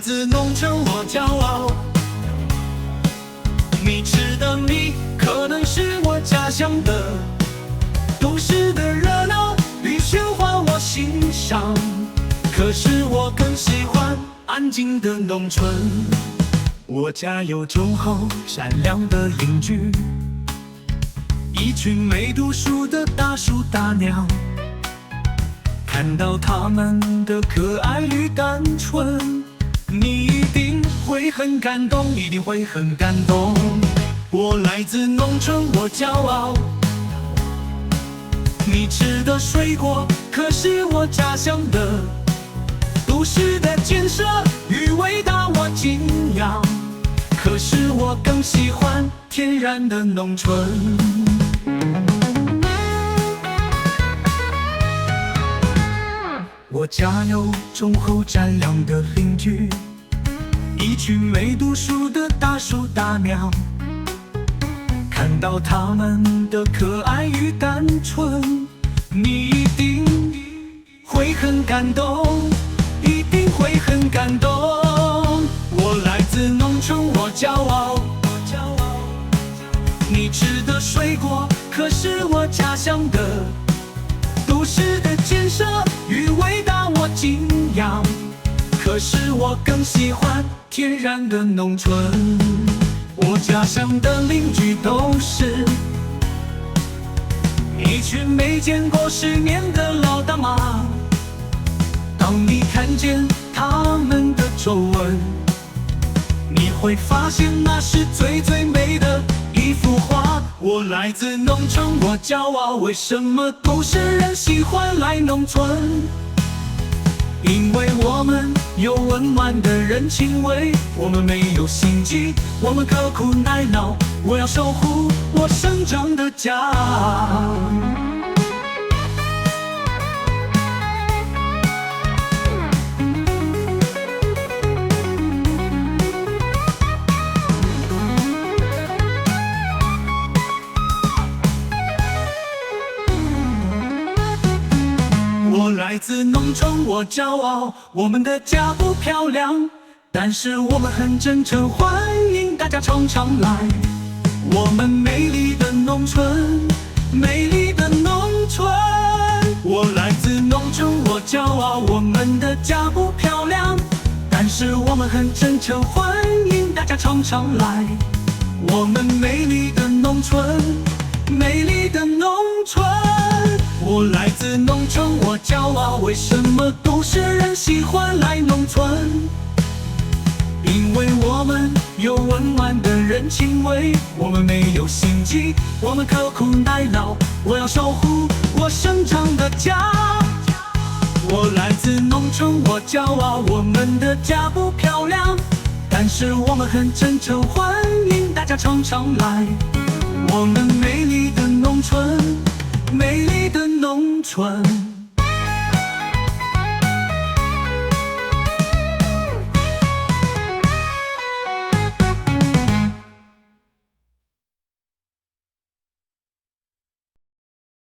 自农村，我骄傲。你吃的米可能是我家乡的，都市的热闹与喧哗我欣赏，可是我更喜欢安静的农村。我家有忠厚善良的邻居，一群没读书的大叔大娘，看到他们的可爱与单纯，你一定会很感动，一定会很感动。我来自农村，我骄傲。你吃的水果可是我家乡的，都市的建设与伟大我敬仰，可是我更喜欢天然的农村。我家有忠厚善良的邻居，一群没读书的大叔大娘，看到他们的可爱与单纯，你一定会很感动，一定会很感动。我来自农村，我骄傲。你吃的水果可是我家乡的，都市的建设与伟大我敬仰，可是我更喜欢天然的农村。我家乡的邻居都是一群没见过世面的老大妈，当你看见他们的皱纹，你会发现那是最最美的一幅画。我来自农村，我骄傲。为什么都市人喜欢来农村？因为我们有温暖的人情味，我们没有心机，我们刻苦耐劳，我要守护我生长的家。我来自农村，我骄傲。我们的家不漂亮，但是我们很真诚，欢迎大家常常来。我们美丽的农村，美丽的农村。我来自农村，我骄傲。我们的家不漂亮，但是我们很真诚，欢迎大家常常来。我们美丽的农村，美丽的农村。我来自农村，我骄傲。为什么都市人喜欢来农村？因为我们有温暖的人情味，我们没有心机，我们刻苦耐劳，我要守护我生长的家。我来自农村，我骄傲。我们的家不漂亮，但是我们很真诚，欢迎大家常常来。我们美丽的农村，美丽的农村。